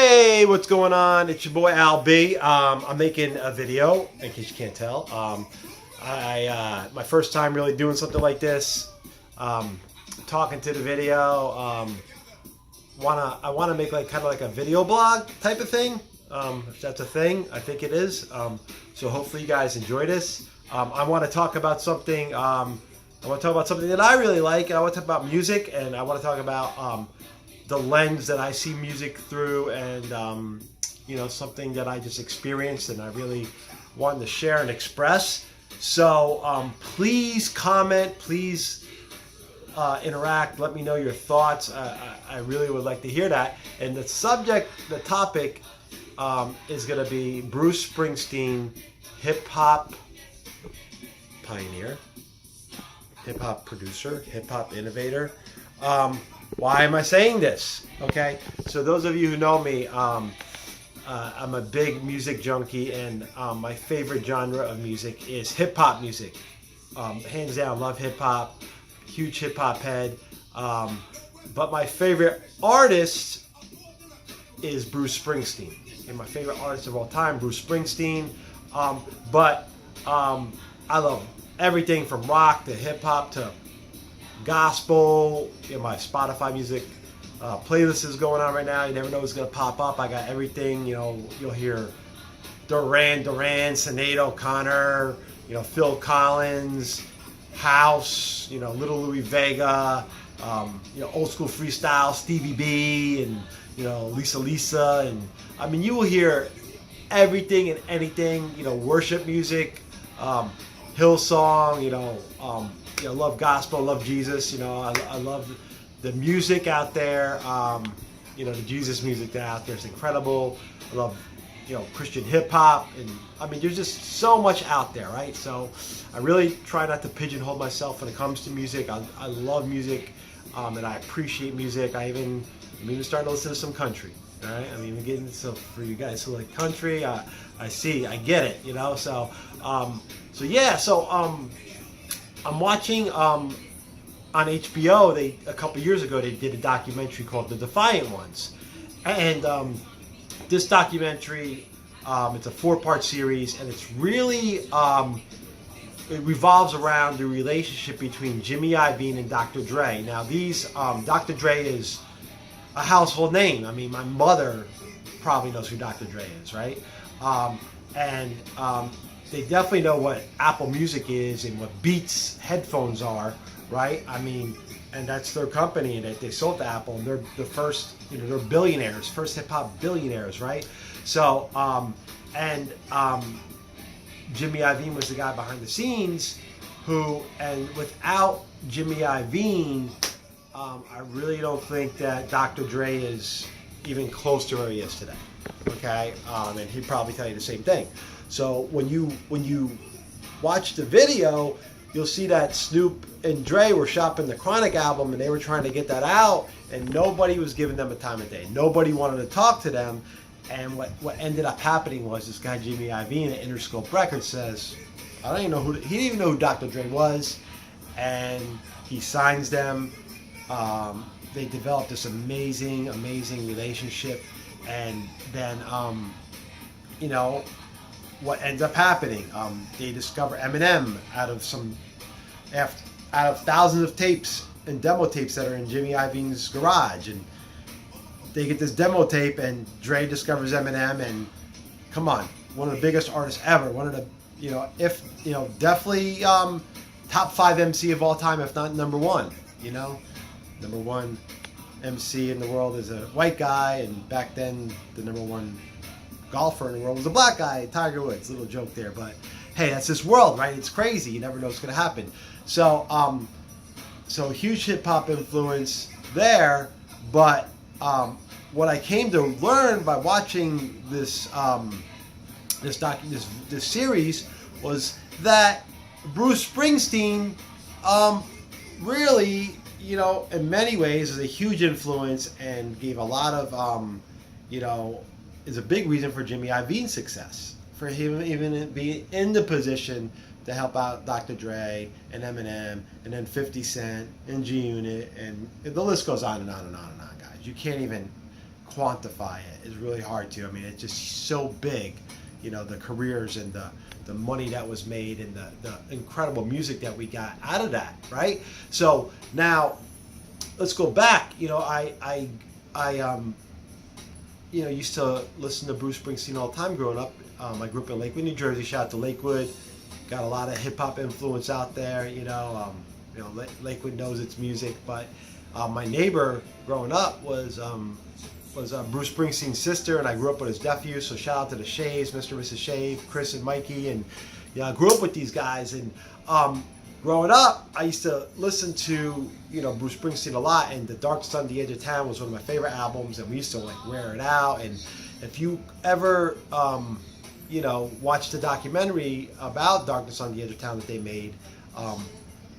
Hey, what's going on? It's your boy Al B. I'm making a video, in case you can't tell. My first time really doing something like this. Talking to the video. I wanna make like kind of like a video blog type of thing. If that's a thing, I think it is. So hopefully you guys enjoy this. I want to talk about something. I want to talk about something that I really like. I want to talk about music, and I want to talk about the lens that I see music through, and something that I just experienced and I really wanted to share and express. So please comment, please interact, let me know your thoughts. I really would like to hear that. And the topic is going to be Bruce Springsteen, hip-hop pioneer, hip-hop producer, hip-hop innovator. Why am I saying this? Okay, so those of you who know me, I'm a big music junkie, and my favorite genre of music is hip-hop music. Hands down, love hip-hop, huge hip-hop head. But my favorite artist is Bruce Springsteen. And my favorite artist of all time, Bruce Springsteen. But I love everything from rock to hip-hop to gospel. My Spotify music playlist is going on right now. You never know what's going to pop up. I got everything. You'll hear Duran Duran, Sinead O'Connor, Phil Collins, House, Little Louis Vega, old school freestyle, Stevie B, and Lisa, and I mean, you will hear everything and anything. Worship music, Hillsong. Love gospel, love Jesus. I love the music out there. The Jesus music that's out there is incredible. I love Christian hip hop, and I mean, there's just so much out there, right? So I really try not to pigeonhole myself when it comes to music. I love music, and I appreciate music. I'm even starting to listen to some country. All right, I'm even getting so for you guys who like country. I get it. I'm watching on HBO. A couple years ago they did a documentary called The Defiant Ones, and this documentary, it's a 4-part series, and it's really it revolves around the relationship between Jimmy Iovine and Dr. Dre. Now Dr. Dre is a household name. I mean, my mother probably knows who Dr. Dre is, right? They definitely know what Apple Music is and what Beats headphones are, right? I mean, and that's their company that they sold to Apple, and they're the first, they're billionaires, first hip hop billionaires, right? So, Jimmy Iovine was the guy behind the scenes and without Jimmy Iovine, I really don't think that Dr. Dre is even close to where he is today. Okay, and he'd probably tell you the same thing. So when you watch the video, you'll see that Snoop and Dre were shopping the Chronic album, and they were trying to get that out, and nobody was giving them a time of day. Nobody wanted to talk to them. And what ended up happening was this guy Jimmy Iovine at Interscope Records says, he didn't even know who Dr. Dre was, and he signs them. They developed this amazing relationship, and then what ends up happening? They discover Eminem out of thousands of tapes and demo tapes that are in Jimmy Iovine's garage, and they get this demo tape, and Dre discovers Eminem, and come on, one of the biggest artists ever, one of the definitely top 5 MC of all time, if not number one. Number one MC in the world is a white guy, and back then the number one golfer in the world was a black guy, Tiger Woods. Little joke there, but hey, that's this world, right? It's crazy. You never know what's going to happen. So, huge hip hop influence there. But what I came to learn by watching this series was that Bruce Springsteen really, in many ways, is a huge influence and gave a lot of, is a big reason for Jimmy Iovine's success, for him even being in the position to help out Dr. Dre and Eminem, and then 50 Cent and G Unit, and the list goes on and on and on and on, guys. You can't even quantify it. It's really hard to. I mean, it's just so big, you know, the careers and the money that was made and the incredible music that we got out of that, right? So now let's go back. You know, I you know, used to listen to Bruce Springsteen all the time growing up. I grew up in Lakewood, New Jersey. Shout out to Lakewood. Got a lot of hip hop influence out there. You know, Lakewood knows its music. But my neighbor growing up was Bruce Springsteen's sister, and I grew up with his nephew. So shout out to the Shaves, Mr. and Mrs. Shave, Chris and Mikey, and yeah, I grew up with these guys. And growing up, I used to listen to, you know, Bruce Springsteen a lot, and The Darkest on the Edge of Town was one of my favorite albums, and we used to like wear it out. And if you ever you know, watch the documentary about Darkness on the Edge of Town that they made,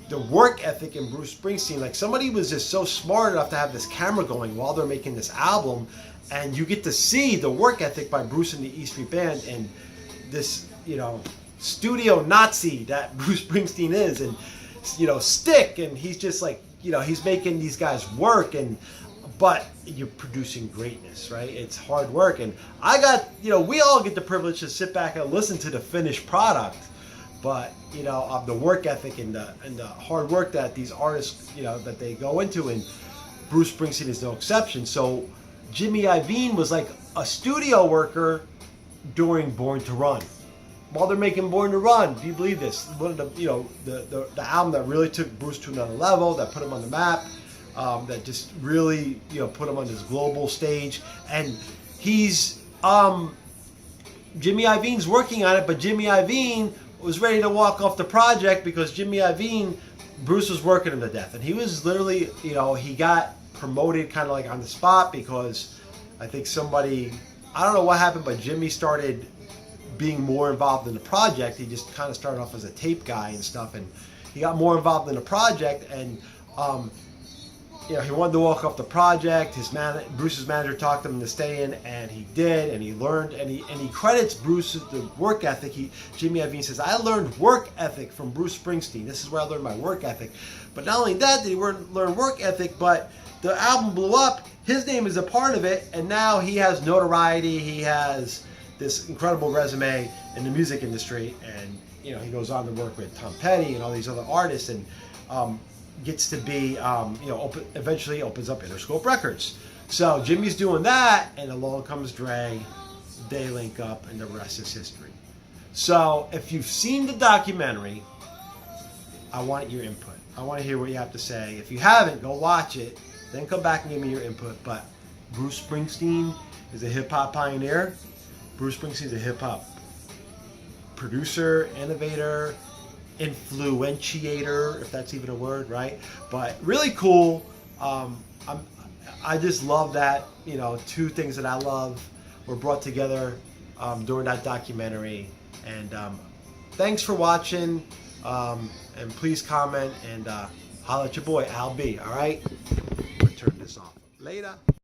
the work ethic in Bruce Springsteen, like somebody was just so smart enough to have this camera going while they're making this album, and you get to see the work ethic by Bruce and the E Street Band and this, you know, studio Nazi that Bruce Springsteen is, and, you know, stick, and he's just like, you know, he's making these guys work, and but you're producing greatness, right? It's hard work, and I got, you know, we all get the privilege to sit back and listen to the finished product, but, you know, of the work ethic and the hard work that these artists, you know, that they go into, and Bruce Springsteen is no exception. So Jimmy Iovine was like a studio worker during Born to Run. While they're making Born to Run, do you believe this? One of the, you know, the album that really took Bruce to another level, that put him on the map, that just really, you know, put him on this global stage. And he's Jimmy Iovine's working on it, but Jimmy Iovine was ready to walk off the project because Jimmy Iovine, Bruce was working him to death, and he was literally, you know, he got promoted kind of like on the spot because I think somebody, I don't know what happened, but Jimmy started being more involved in the project. He just kind of started off as a tape guy and stuff, and he got more involved in the project, and you know, he wanted to walk off the project. Bruce's manager talked him to stay in, and he did, and he learned, and he credits Bruce's the work ethic. Jimmy Iovine says, I learned work ethic from Bruce Springsteen. This is where I learned my work ethic. But not only that did he learn work ethic, but the album blew up. His name is a part of it, and now he has notoriety. He has this incredible resume in the music industry, and, you know, he goes on to work with Tom Petty and all these other artists, and gets to be, you know, eventually opens up Interscope Records. So Jimmy's doing that, and along comes Dre. They link up, and the rest is history. So if you've seen the documentary, I want your input. I want to hear what you have to say. If you haven't, go watch it. Then come back and give me your input. But Bruce Springsteen is a hip-hop pioneer. Bruce Springsteen is a hip-hop producer, innovator, influentiator, if that's even a word, right? But really cool. I just love that, you know, two things that I love were brought together during that documentary. And thanks for watching, and please comment and holla at your boy Al B. All right, I'm gonna turn this off later.